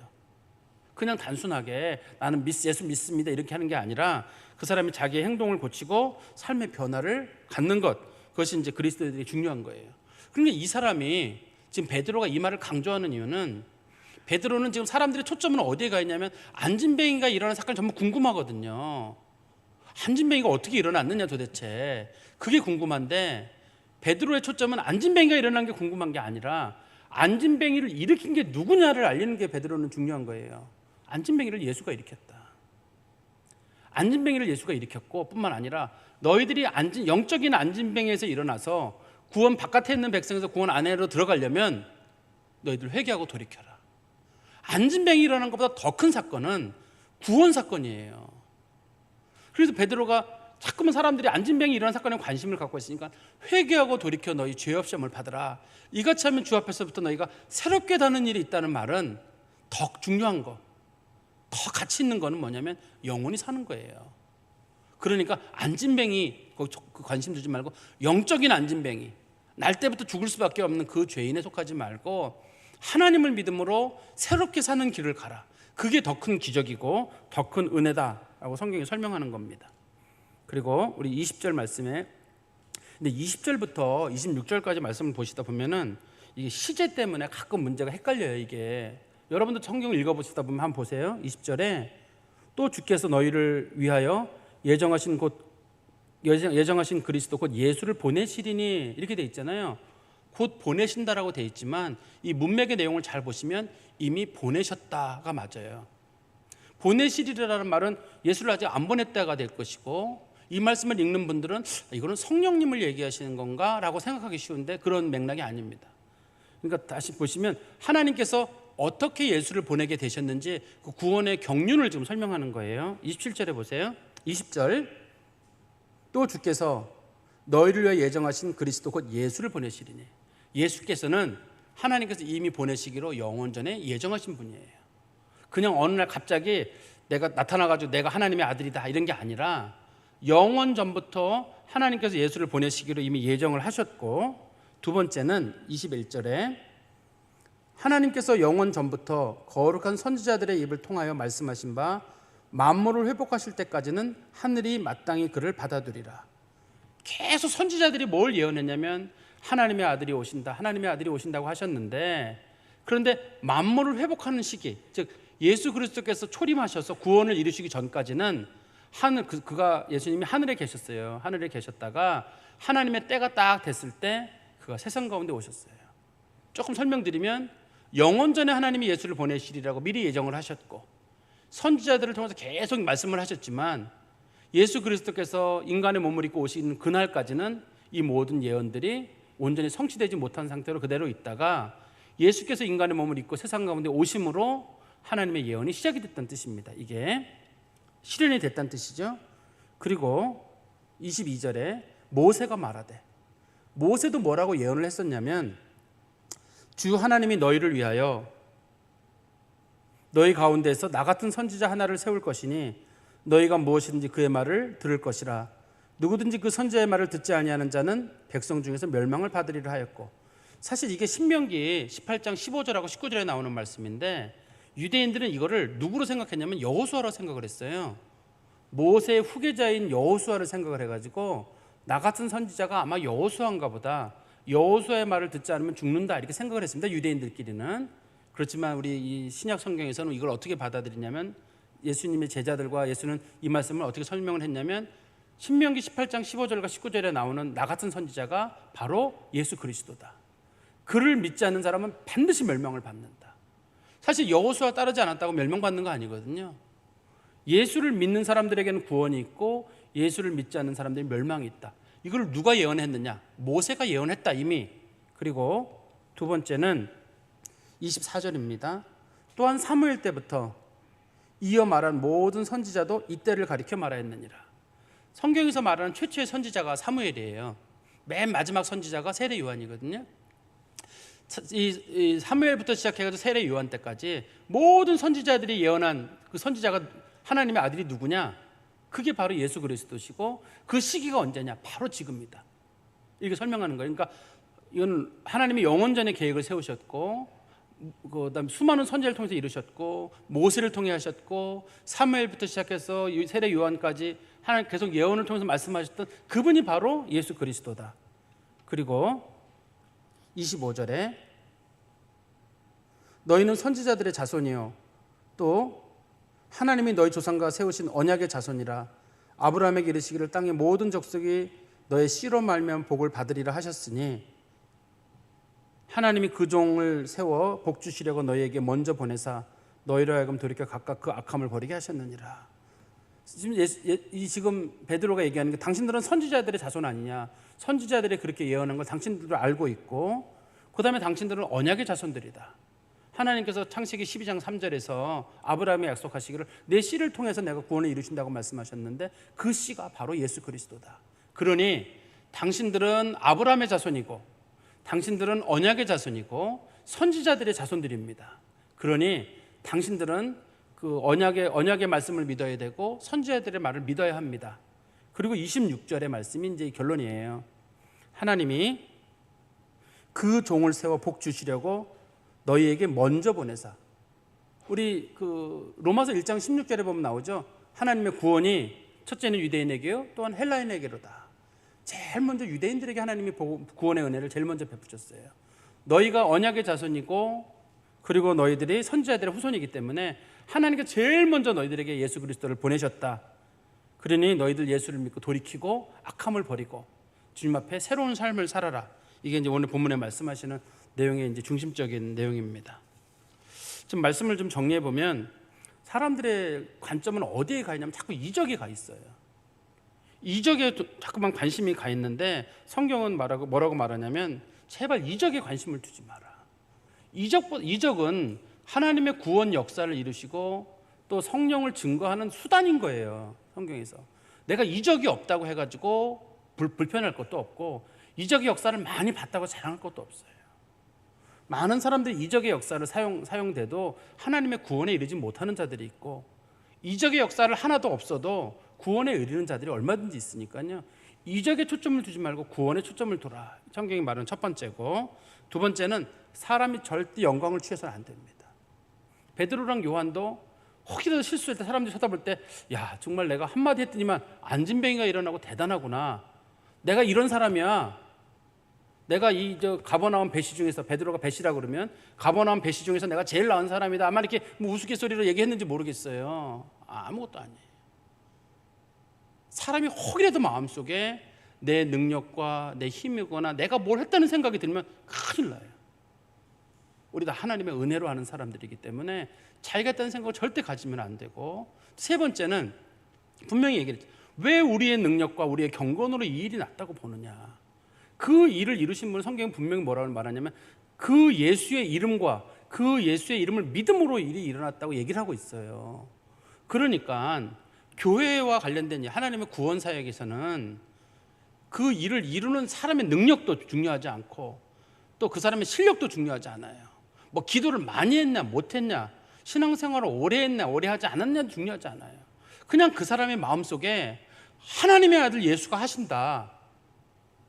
그냥 단순하게 나는 예수 믿습니다 이렇게 하는 게 아니라 그 사람이 자기의 행동을 고치고 삶의 변화를 갖는 것, 그것이 이제 그리스도인들이 중요한 거예요. 그러니까 이 사람이 지금 베드로가 이 말을 강조하는 이유는, 베드로는 지금 사람들의 초점은 어디에 가 있냐면 안진뱅이가 일어난 사건이 전부 궁금하거든요. 안진뱅이가 어떻게 일어났느냐 도대체, 그게 궁금한데 베드로의 초점은 안진뱅이가 일어난 게 궁금한 게 아니라 안진뱅이를 일으킨 게 누구냐를 알리는 게 베드로는 중요한 거예요. 안진뱅이를 예수가 일으켰다. 안진뱅이를 예수가 일으켰고 뿐만 아니라 너희들이 영적인 안진뱅이에서 일어나서 구원 바깥에 있는 백성에서 구원 안으로 들어가려면 너희들 회개하고 돌이켜라. 안진뱅이 일어난 것보다 더 큰 사건은 구원 사건이에요. 그래서 베드로가 자꾸만 사람들이 안진뱅이 일어난 사건에 관심을 갖고 있으니까 회개하고 돌이켜 너희 죄 없음을 받으라. 이같이 하면 주 앞에서부터 너희가 새롭게 다는 일이 있다는 말은 더 중요한 거, 더 가치 있는 거는 뭐냐면 영원히 사는 거예요. 그러니까 안진뱅이 관심 두지 말고 영적인 안진뱅이, 날 때부터 죽을 수밖에 없는 그 죄인에 속하지 말고 하나님을 믿음으로 새롭게 사는 길을 가라. 그게 더 큰 기적이고 더 큰 은혜다라고 성경이 설명하는 겁니다. 그리고 우리 20절 말씀에, 근데 20절부터 26절까지 말씀을 보시다 보면은 이게 시제 때문에 가끔 문제가 헷갈려요. 이게 여러분도 성경을 읽어보시다 보면 한번 보세요. 20절에 또 주께서 너희를 위하여 예정하신 그리스도 곧 예수를 보내시리니 이렇게 돼 있잖아요. 곧 보내신다라고 돼 있지만 이 문맥의 내용을 잘 보시면 이미 보내셨다가 맞아요. 보내시리라는 말은 예수를 아직 안 보냈다가 될 것이고, 이 말씀을 읽는 분들은 이거는 성령님을 얘기하시는 건가 라고 생각하기 쉬운데 그런 맥락이 아닙니다. 그러니까 다시 보시면 하나님께서 어떻게 예수를 보내게 되셨는지 그 구원의 경륜을 지금 설명하는 거예요. 27절에 보세요. 20절, 또 주께서 너희를 위해 예정하신 그리스도 곧 예수를 보내시리니, 예수께서는 하나님께서 이미 보내시기로 영원 전에 예정하신 분이에요. 그냥 어느 날 갑자기 내가 나타나가지고 내가 하나님의 아들이다 이런 게 아니라 영원 전부터 하나님께서 예수를 보내시기로 이미 예정을 하셨고, 두 번째는 21절에 하나님께서 영원 전부터 거룩한 선지자들의 입을 통하여 말씀하신 바 만물을 회복하실 때까지는 하늘이 마땅히 그를 받아두리라. 계속 선지자들이 뭘 예언했냐면 하나님의 아들이 오신다, 하나님의 아들이 오신다고 하셨는데, 그런데 만물을 회복하는 시기, 즉 예수 그리스도께서 초림하셔서 구원을 이루시기 전까지는 그가 예수님이 하늘에 계셨어요. 하늘에 계셨다가 하나님의 때가 딱 됐을 때 그가 세상 가운데 오셨어요. 조금 설명드리면 영원전에 하나님이 예수를 보내시리라고 미리 예정을 하셨고, 선지자들을 통해서 계속 말씀을 하셨지만 예수 그리스도께서 인간의 몸을 입고 오시는 그날까지는 이 모든 예언들이 온전히 성취되지 못한 상태로 그대로 있다가 예수께서 인간의 몸을 입고 세상 가운데 오심으로 하나님의 예언이 시작이 됐다는 뜻입니다. 이게 실현이 됐다는 뜻이죠. 그리고 22절에 모세가 말하되, 모세도 뭐라고 예언을 했었냐면 주 하나님이 너희를 위하여 너희 가운데서 나 같은 선지자 하나를 세울 것이니 너희가 무엇이든지 그의 말을 들을 것이라. 누구든지 그 선지자의 말을 듣지 아니하는 자는 백성 중에서 멸망을 받으리라 하였고, 사실 이게 신명기 18장 15절하고 19절에 나오는 말씀인데 유대인들은 이거를 누구로 생각했냐면 여호수아로 생각을 했어요. 모세의 후계자인 여호수아를 생각을 해가지고 나 같은 선지자가 아마 여호수아인가 보다, 여호수아의 말을 듣지 않으면 죽는다 이렇게 생각을 했습니다. 유대인들끼리는. 그렇지만 우리 이 신약 성경에서는 이걸 어떻게 받아들이냐면, 예수님의 제자들과 예수는 이 말씀을 어떻게 설명을 했냐면 신명기 18장 15절과 19절에 나오는 나 같은 선지자가 바로 예수 그리스도다. 그를 믿지 않는 사람은 반드시 멸망을 받는다. 사실 여호수아 따르지 않았다고 멸망받는 거 아니거든요. 예수를 믿는 사람들에게는 구원이 있고 예수를 믿지 않는 사람들이 멸망이 있다. 이걸 누가 예언했느냐? 모세가 예언했다 이미. 그리고 두 번째는 24절입니다. 또한 사무엘 때부터 이어 말한 모든 선지자도 이때를 가리켜 말하였느니라. 성경에서 말하는 최초의 선지자가 사무엘이에요. 맨 마지막 선지자가 세례 요한이거든요. 이 사무엘부터 시작해가지고 세례 요한 때까지 모든 선지자들이 예언한 그 선지자가 하나님의 아들이 누구냐? 그게 바로 예수 그리스도시고, 그 시기가 언제냐? 바로 지금이다. 이렇게 설명하는 거예요. 그러니까 이건 하나님이 영원전에 계획을 세우셨고, 그다음 수많은 선지자를 통해서 이루셨고, 모세를 통해 하셨고, 사무엘부터 시작해서 세례 요한까지 하나님 계속 예언을 통해서 말씀하셨던 그분이 바로 예수 그리스도다. 그리고 25절에 너희는 선지자들의 자손이요 또 하나님이 너희 조상과 세우신 언약의 자손이라. 아브라함에게 이르시기를 땅의 모든 족속이 너의 씨로 말미암아 복을 받으리라 하셨으니 하나님이 그 종을 세워 복 주시려고 너희에게 먼저 보내사 너희로 하여금 돌이켜 각각 그 악함을 버리게 하셨느니라. 지금 베드로가 얘기하는 게 당신들은 선지자들의 자손 아니냐. 선지자들이 그렇게 예언한 걸 당신들도 알고 있고, 그 다음에 당신들은 언약의 자손들이다. 하나님께서 창세기 12장 3절에서 아브라함에 약속하시기를 내 씨를 통해서 내가 구원을 이루신다고 말씀하셨는데 그 씨가 바로 예수 그리스도다. 그러니 당신들은 아브라함의 자손이고 당신들은 언약의 자손이고 선지자들의 자손들입니다. 그러니 당신들은 그 언약의 말씀을 믿어야 되고 선지자들의 말을 믿어야 합니다. 그리고 26절의 말씀이 이제 결론이에요. 하나님이 그 종을 세워 복 주시려고 너희에게 먼저 보내사. 우리 그 로마서 1장 16절에 보면 나오죠. 하나님의 구원이 첫째는 유대인에게요 또한 헬라인에게로다. 제일 먼저 유대인들에게 하나님이 구원의 은혜를 제일 먼저 베푸셨어요. 너희가 언약의 자손이고 그리고 너희들이 선지자들의 후손이기 때문에 하나님께서 제일 먼저 너희들에게 예수 그리스도를 보내셨다. 그러니 너희들 예수를 믿고 돌이키고 악함을 버리고 주님 앞에 새로운 삶을 살아라. 이게 이제 오늘 본문에 말씀하시는 내용의 이제 중심적인 내용입니다. 지금 말씀을 좀 정리해 보면 사람들의 관점은 어디에 가 있냐면 자꾸 이적에 가 있어요. 이적에 자꾸만 관심이 가 있는데 성경은 뭐라고 말하냐면 제발 이적에 관심을 두지 마라. 이적은 하나님의 구원 역사를 이루시고 또 성령을 증거하는 수단인 거예요. 성경에서 내가 이적이 없다고 해가지고 불편할 것도 없고 이적의 역사를 많이 봤다고 자랑할 것도 없어요. 많은 사람들이 이적의 역사를 사용돼도 하나님의 구원에 이르지 못하는 자들이 있고, 이적의 역사를 하나도 없어도 구원에 이르는 자들이 얼마든지 있으니까요. 이적에 초점을 두지 말고 구원에 초점을 둬라. 성경이 말하는 첫 번째고, 두 번째는 사람이 절대 영광을 취해서는 안 됩니다. 베드로랑 요한도 혹이라도 실수할 때 사람들이 쳐다볼 때, 야, 정말 내가 한마디 했더니만 안진뱅이가 일어나고 대단하구나. 내가 이런 사람이야. 내가 가버나움 배시 중에서, 베드로가 배시라고 그러면 가버나움 배시 중에서 내가 제일 나은 사람이다. 아마 이렇게 우스갯소리로 얘기했는지 모르겠어요. 아무것도 아니에요. 사람이 혹이라도 마음속에 내 능력과 내 힘이거나 내가 뭘 했다는 생각이 들면 큰일 나요. 우리 다 하나님의 은혜로 하는 사람들이기 때문에 자기가 했다는 생각을 절대 가지면 안 되고, 세 번째는 분명히 얘기했죠. 왜 우리의 능력과 우리의 경건으로 이 일이 낫다고 보느냐. 그 일을 이루신 분은 성경은 분명히 뭐라고 말하냐면 그 예수의 이름과 그 예수의 이름을 믿음으로 일이 일어났다고 얘기를 하고 있어요. 그러니까 교회와 관련된 하나님의 구원 사역에서는 그 일을 이루는 사람의 능력도 중요하지 않고 또 그 사람의 실력도 중요하지 않아요. 뭐 기도를 많이 했냐 못했냐, 신앙생활을 오래 했냐 오래 하지 않았냐 중요하지 않아요. 그냥 그 사람의 마음속에 하나님의 아들 예수가 하신다,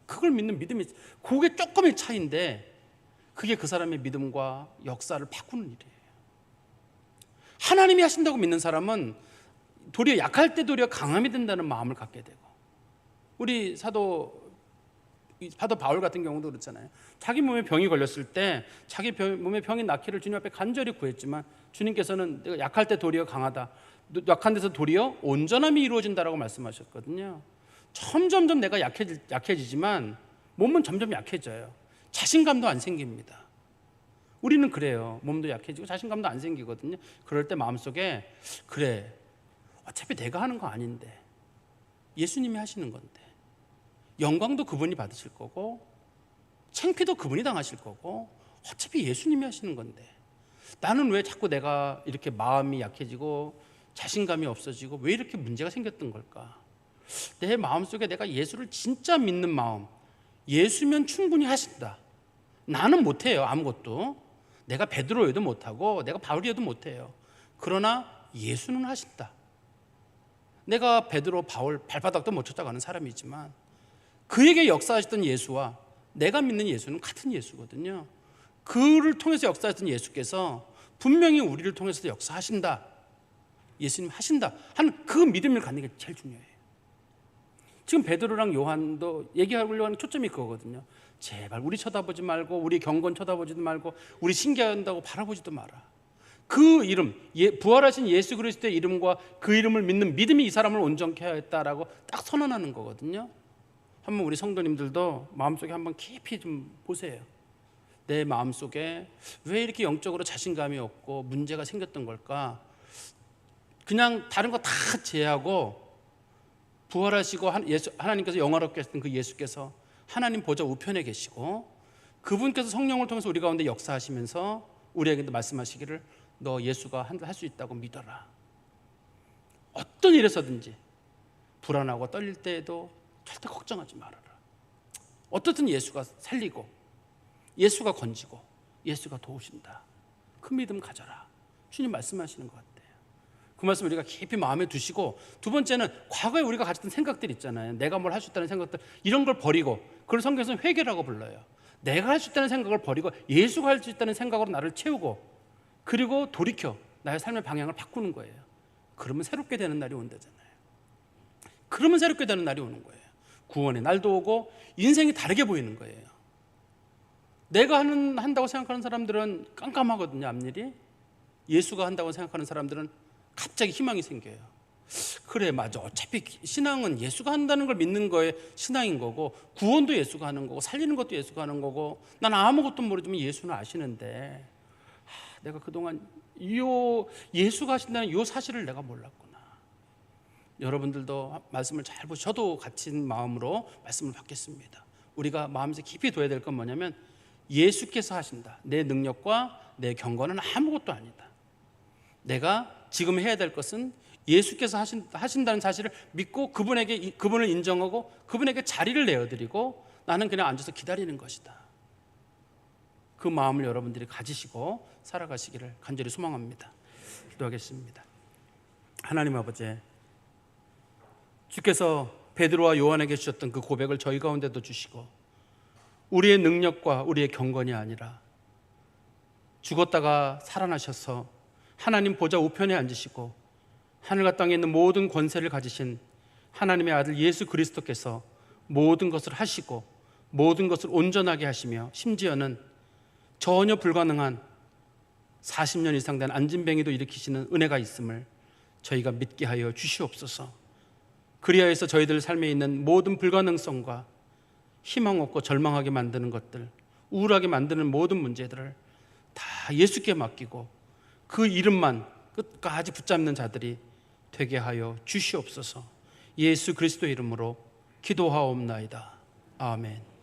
그걸 믿는 믿음이, 그게 조금의 차이인데 그게 그 사람의 믿음과 역사를 바꾸는 일이에요. 하나님이 하신다고 믿는 사람은 도리어 약할 때 도리어 강함이 된다는 마음을 갖게 되고, 우리 사도 바울 같은 경우도 그렇잖아요. 자기 몸에 병이 걸렸을 때 자기 몸에 병이 낫기를 주님 앞에 간절히 구했지만 주님께서는 내가 약할 때 도리어 강하다, 약한 데서 도리어 온전함이 이루어진다라고 말씀하셨거든요. 점점점 내가 약해지지만 몸은 점점 약해져요. 자신감도 안 생깁니다. 우리는 그래요. 몸도 약해지고 자신감도 안 생기거든요. 그럴 때 마음속에, 그래, 어차피 내가 하는 거 아닌데 예수님이 하시는 건데, 영광도 그분이 받으실 거고 창피도 그분이 당하실 거고 어차피 예수님이 하시는 건데 나는 왜 자꾸 내가 이렇게 마음이 약해지고 자신감이 없어지고 왜 이렇게 문제가 생겼던 걸까? 내 마음속에 내가 예수를 진짜 믿는 마음, 예수면 충분히 하신다. 나는 못해요. 아무것도. 내가 베드로여도 못하고 내가 바울이어도 못해요. 그러나 예수는 하신다. 내가 베드로, 바울 발바닥도 못 쳤다가는 사람이지만 그에게 역사하셨던 예수와 내가 믿는 예수는 같은 예수거든요. 그를 통해서 역사하셨던 예수께서 분명히 우리를 통해서도 역사하신다, 예수님 하신다 하는 그 믿음을 갖는 게 제일 중요해요. 지금 베드로랑 요한도 얘기하려고 하는 초점이 그거거든요. 제발 우리 쳐다보지 말고, 우리 경건 쳐다보지도 말고, 우리 신기한다고 바라보지도 마라. 그 이름, 부활하신 예수 그리스도의 이름과 그 이름을 믿는 믿음이 이 사람을 온전케 하였다라고 딱 선언하는 거거든요. 한번 우리 성도님들도 마음속에 한번 깊이 좀 보세요. 내 마음속에 왜 이렇게 영적으로 자신감이 없고 문제가 생겼던 걸까? 그냥 다른 거 다 제하고 부활하시고 하나님께서 영화롭게 하셨던 그 예수께서 하나님 보좌 우편에 계시고 그분께서 성령을 통해서 우리 가운데 역사하시면서 우리에게도 말씀하시기를 너 예수가 할 수 있다고 믿어라. 어떤 일에서든지 불안하고 떨릴 때에도 절대 걱정하지 말아라. 어떻든 예수가 살리고 예수가 건지고 예수가 도우신다. 그 믿음 가져라. 주님 말씀하시는 것 같아요. 그 말씀 우리가 깊이 마음에 두시고, 두 번째는 과거에 우리가 가졌던 생각들 있잖아요. 내가 뭘 할 수 있다는 생각들, 이런 걸 버리고, 그걸 성경에서는 회개라고 불러요. 내가 할 수 있다는 생각을 버리고 예수가 할 수 있다는 생각으로 나를 채우고, 그리고 돌이켜 나의 삶의 방향을 바꾸는 거예요. 그러면 새롭게 되는 날이 온다잖아요. 그러면 새롭게 되는 날이 오는 거예요. 구원의 날도 오고 인생이 다르게 보이는 거예요. 내가 한다고 생각하는 사람들은 깜깜하거든요, 앞일이. 예수가 한다고 생각하는 사람들은 갑자기 희망이 생겨요. 그래, 맞아. 어차피 신앙은 예수가 한다는 걸 믿는 거에 신앙인 거고, 구원도 예수가 하는 거고, 살리는 것도 예수가 하는 거고, 난 아무것도 모르지만 예수는 아시는데 내가 그동안 예수가 하신다는 이 사실을 내가 몰랐구나. 여러분들도 말씀을 잘 보시고 저도 같은 마음으로 말씀을 받겠습니다. 우리가 마음에서 깊이 둬야 될 건 뭐냐면 예수께서 하신다. 내 능력과 내 경건은 아무것도 아니다. 내가 지금 해야 될 것은 예수께서 하신다는 사실을 믿고 그분을 인정하고 그분에게 자리를 내어드리고 나는 그냥 앉아서 기다리는 것이다. 그 마음을 여러분들이 가지시고 살아가시기를 간절히 소망합니다. 기도하겠습니다. 하나님 아버지, 주께서 베드로와 요한에게 주셨던 그 고백을 저희 가운데도 주시고, 우리의 능력과 우리의 경건이 아니라 죽었다가 살아나셔서 하나님 보좌 우편에 앉으시고 하늘과 땅에 있는 모든 권세를 가지신 하나님의 아들 예수 그리스도께서 모든 것을 하시고 모든 것을 온전하게 하시며, 심지어는 전혀 불가능한 40년 이상 된 안진뱅이도 일으키시는 은혜가 있음을 저희가 믿게 하여 주시옵소서. 그리하여서 저희들 삶에 있는 모든 불가능성과 희망 없고 절망하게 만드는 것들, 우울하게 만드는 모든 문제들을 다 예수께 맡기고 그 이름만 끝까지 붙잡는 자들이 되게 하여 주시옵소서. 예수 그리스도의 이름으로 기도하옵나이다. 아멘.